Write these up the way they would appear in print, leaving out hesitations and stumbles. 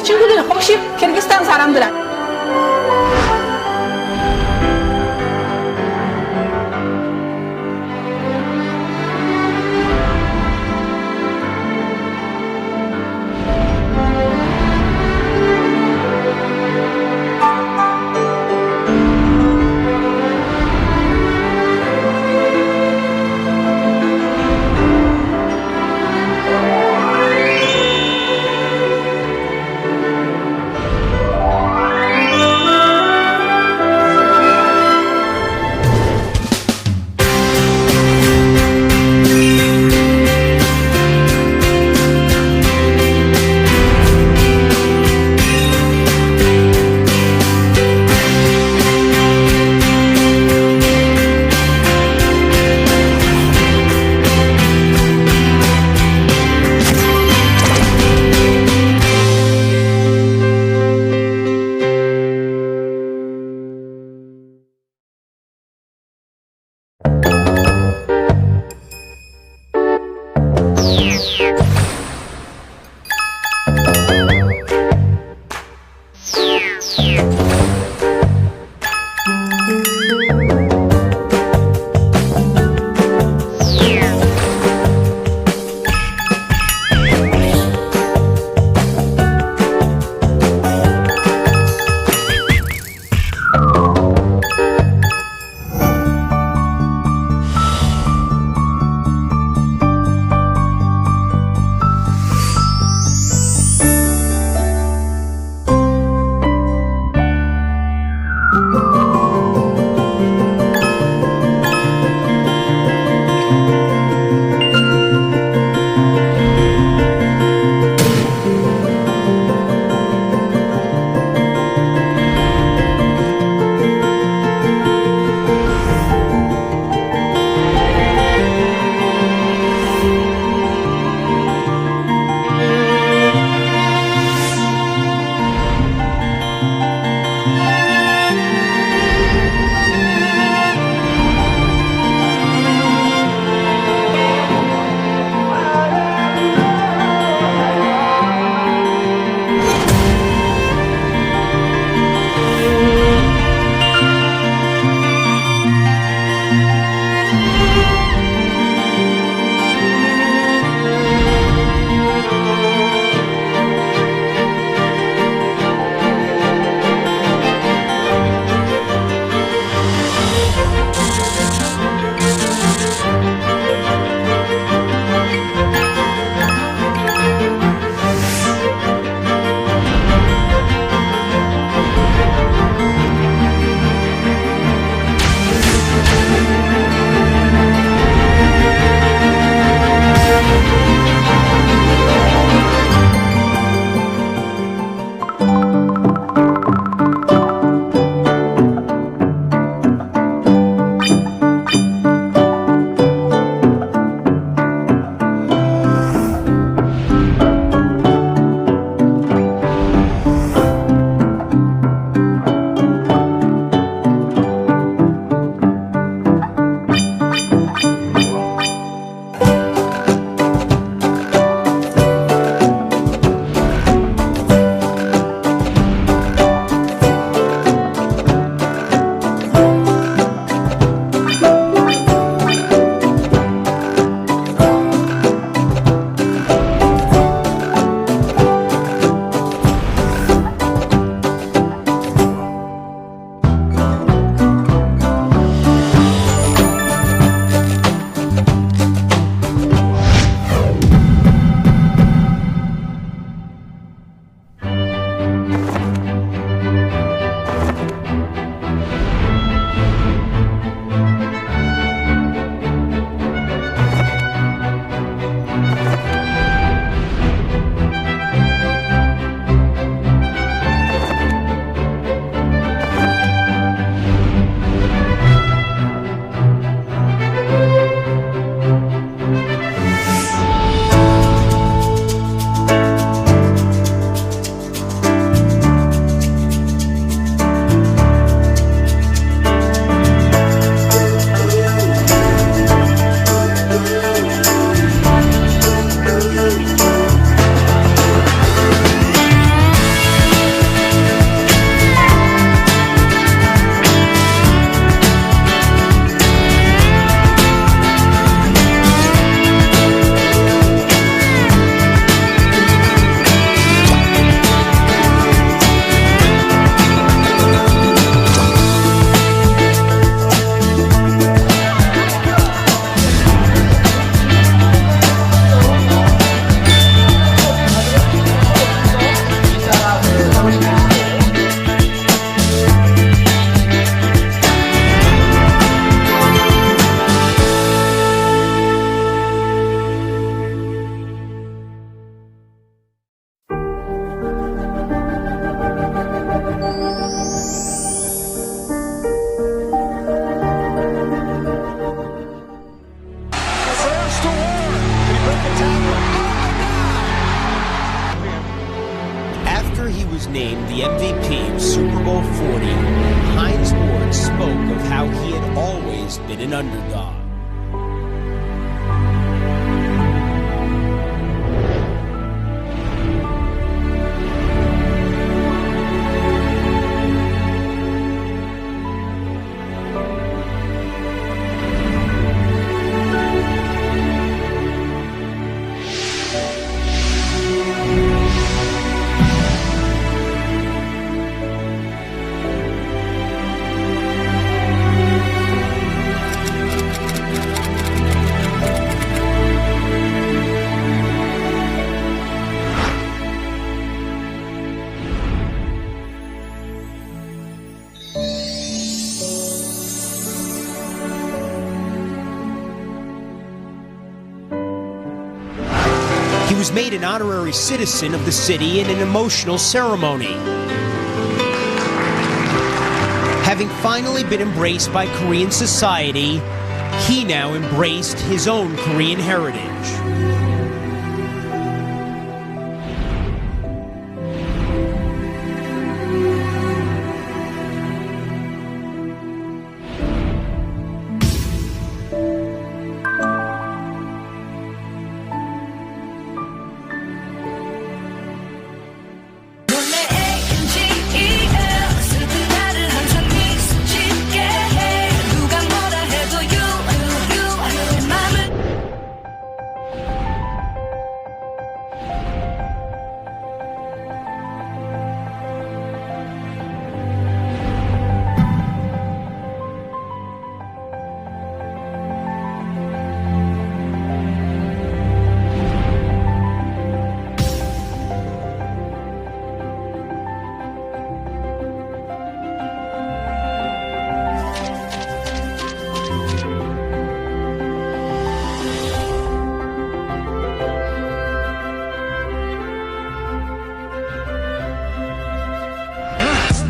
친구들이 혹시 키르기스탄 사람들 was named the MVP of Super Bowl 40, Hines Ward spoke of how he had always been an underdog. He was made an honorary citizen of the city in an emotional ceremony. Having finally been embraced by Korean society, he now embraced his own Korean heritage.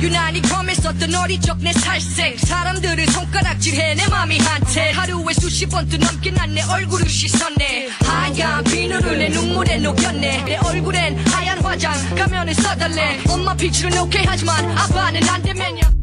유난히 검했었던 어릴 적 내 살색 사람들을 손가락질해 내 맘이 한테 하루에 수십 번도 넘게 난 내 얼굴을 씻었네 하얀 비누를 내 눈물에 녹였네 내 얼굴엔 하얀 화장 가면을 써달래 엄마 피치는 오케이 하지만 아빠는 안 되면요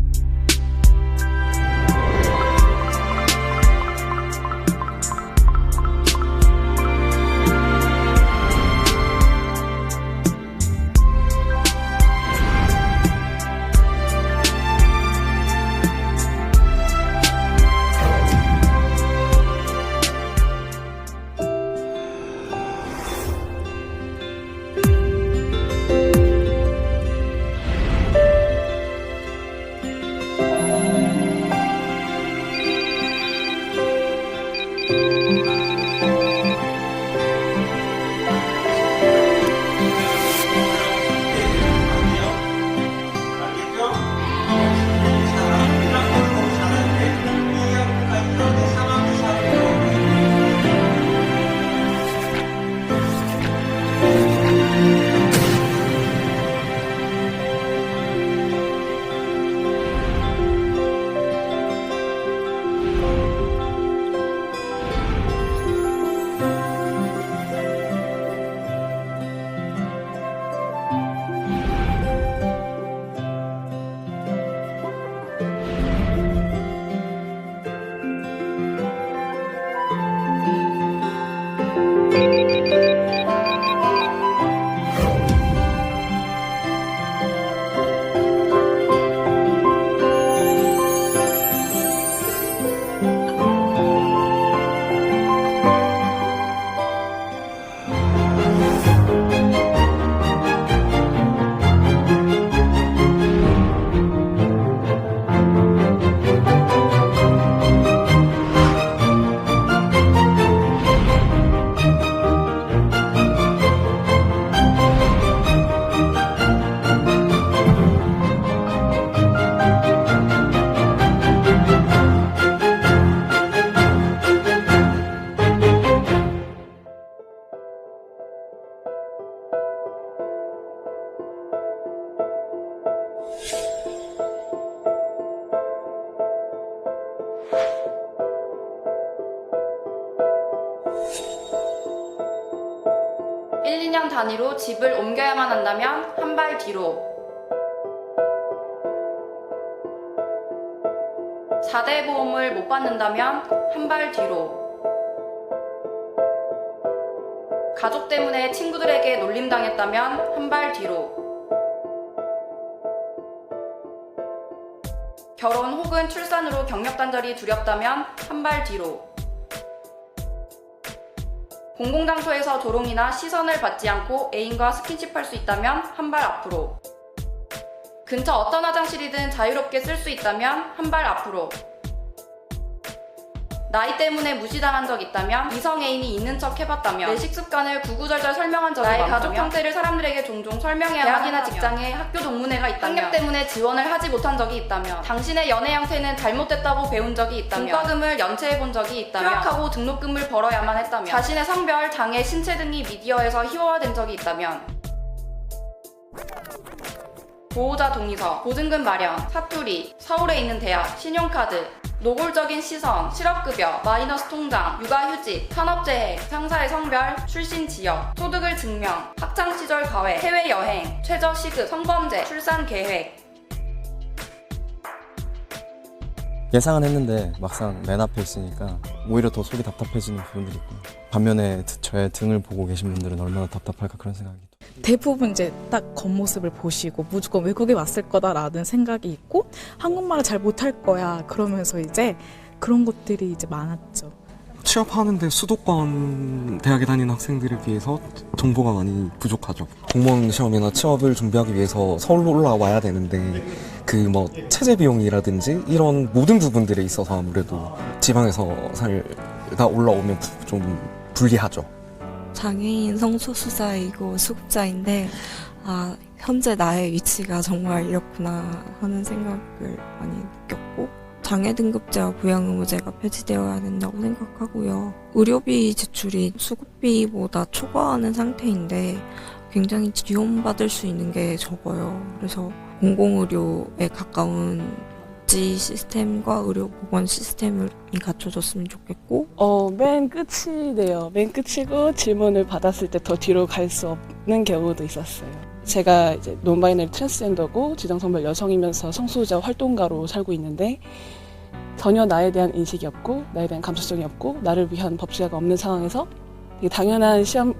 단위로 집을 옮겨야만 한다면 한 발 뒤로, 4대 보험을 못 받는다면 한 발 뒤로. 가족 때문에 친구들에게 놀림당했다면 한 발 뒤로. 결혼 혹은 출산으로 경력 단절이 두렵다면 한 발 뒤로. 공공장소에서 조롱이나 시선을 받지 않고 애인과 스킨십할 수 있다면 한 발 앞으로. 근처 어떤 화장실이든 자유롭게 쓸 수 있다면 한 발 앞으로. 나이 때문에 무시당한 적 있다면, 이성 애인이 있는 척 해봤다면, 내 식습관을 구구절절 설명한 적이 많다면, 나의 가족 형태를 사람들에게 종종 설명해야 대학이나 직장에 학교 동문회가 있다면, 학력 때문에 지원을 하지 못한 적이 있다면, 당신의 연애 형태는 잘못됐다고 배운 적이 있다면, 등과금을 연체해본 적이 있다면, 휴학하고 등록금을 벌어야만 했다면, 자신의 성별, 장애, 신체 등이 미디어에서 희화화된 적이 있다면, 보호자 동의서, 보증금 마련, 사투리, 서울에 있는 대학, 신용카드, 노골적인 시선, 실업급여, 마이너스 통장, 육아휴직, 산업재해, 상사의 성별, 출신 지역, 소득을 증명, 학창시절 가외, 해외여행, 최저시급, 성범죄, 출산 계획. 예상은 했는데 막상 맨 앞에 있으니까 오히려 더 속이 답답해지는 부분들이 있고요. 반면에 저의 등을 보고 계신 분들은 얼마나 답답할까 그런 생각이 대부분 이제 딱 겉모습을 보시고 무조건 외국에 왔을 거다라는 생각이 있고 한국말을 잘 못할 거야 그러면서 이제 그런 것들이 이제 많았죠. 취업하는데 수도권 대학에 다니는 학생들에 비해서 정보가 많이 부족하죠. 공무원 시험이나 취업을 준비하기 위해서 서울로 올라와야 되는데 그 뭐 체제 비용이라든지 이런 모든 부분들에 있어서 아무래도 지방에서 살다 올라오면 좀 불리하죠. 장애인 성소수자이고 수급자인데 현재 나의 위치가 정말 이렇구나 하는 생각을 많이 느꼈고 장애 등급제와 부양의무제가 폐지되어야 된다고 생각하고요. 의료비 지출이 수급비보다 초과하는 상태인데 굉장히 지원받을 수 있는 게 적어요. 그래서 공공의료에 가까운 복지 시스템과 의료보건 시스템이 갖춰졌으면 좋겠고 맨 끝이네요. 맨 끝이고 질문을 받았을 때 더 뒤로 갈 수 없는 경우도 있었어요. 제가 이제 논바이너리 트랜스젠더고 지정성별 여성이면서 성소수자 활동가로 살고 있는데 전혀 나에 대한 인식이 없고 나에 대한 감수성이 없고 나를 위한 법제화가 없는 상황에서 되게 당연한 실험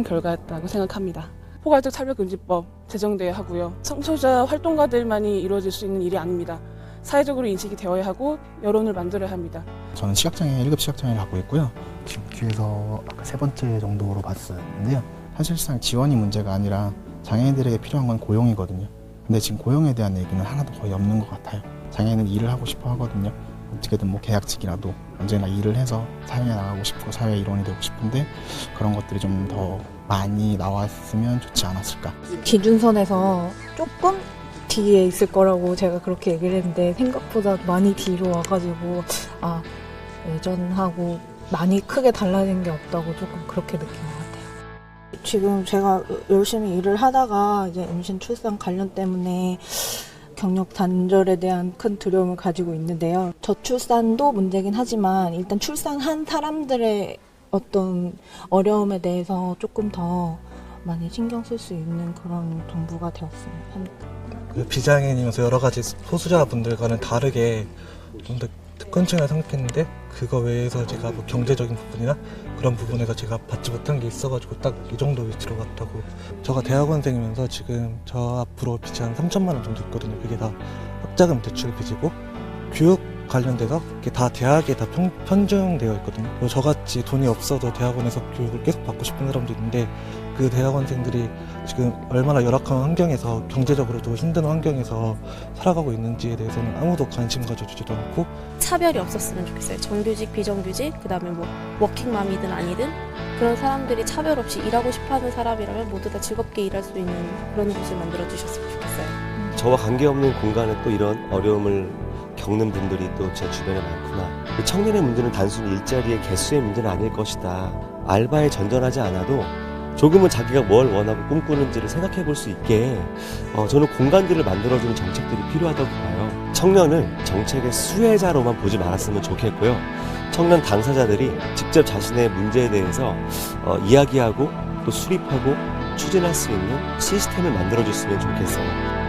결과였다고 생각합니다. 포괄적 차별금지법 제정돼야 하고요. 성소수자 활동가들만이 이루어질 수 있는 일이 아닙니다. 사회적으로 인식이 되어야 하고 여론을 만들어야 합니다. 저는 시각장애 1급 시각장애를 갖고 있고요. 지금 뒤에서 아까 3번째 정도로 봤었는데요. 사실상 지원이 문제가 아니라 장애인들에게 필요한 건 고용이거든요. 근데 지금 고용에 대한 얘기는 하나도 거의 없는 것 같아요. 장애인은 일을 하고 싶어 하거든요. 어떻게든 뭐 계약직이라도 언제나 일을 해서 사회에 나가고 싶고 사회 일원이 되고 싶은데 그런 것들이 좀 더 많이 나왔으면 좋지 않았을까. 기준선에서 조금 뒤에 있을 거라고 제가 그렇게 얘기를 했는데 생각보다 많이 뒤로 와가지고 예전하고 많이 크게 달라진 게 없다고 조금 그렇게 느낀 것 같아요. 지금 제가 열심히 일을 하다가 이제 임신 출산 관련 때문에 경력 단절에 대한 큰 두려움을 가지고 있는데요. 저출산도 문제긴 하지만 일단 출산한 사람들의 어떤 어려움에 대해서 조금 더 많이 신경 쓸 수 있는 그런 정부가 되었으면 합니다. 비장애인이면서 여러 가지 소수자분들과는 다르게 좀 더 특권층을 생각했는데 그거 외에서 제가 뭐 경제적인 부분이나 그런 부분에서 제가 받지 못한 게 있어가지고 딱 이 정도 위치로 갔다고. 제가 대학원생이면서 지금 저 앞으로 빚이 한 3천만 원 정도 있거든요. 그게 다 학자금 대출 빚이고 교육 관련돼서 이게 다 대학에 다 편중되어 있거든요. 저같이 돈이 없어도 대학원에서 교육을 계속 받고 싶은 사람도 있는데 그 대학원생들이 지금 얼마나 열악한 환경에서 경제적으로도 힘든 환경에서 살아가고 있는지에 대해서는 아무도 관심 가져주지도 않고 차별이 없었으면 좋겠어요. 정규직, 비정규직, 그 다음에 뭐 워킹맘이든 아니든 그런 사람들이 차별 없이 일하고 싶어하는 사람이라면 모두 다 즐겁게 일할 수 있는 그런 곳을 만들어주셨으면 좋겠어요. 저와 관계없는 공간에 또 이런 어려움을 겪는 분들이 또 제 주변에 많구나. 청년의 문제는 단순히 일자리의 개수의 문제는 아닐 것이다. 알바에 전전하지 않아도 조금은 자기가 뭘 원하고 꿈꾸는지를 생각해 볼 수 있게 저는 공간들을 만들어주는 정책들이 필요하다고 봐요. 청년을 정책의 수혜자로만 보지 말았으면 좋겠고요. 청년 당사자들이 직접 자신의 문제에 대해서 이야기하고 또 수립하고 추진할 수 있는 시스템을 만들어줬으면 좋겠어요.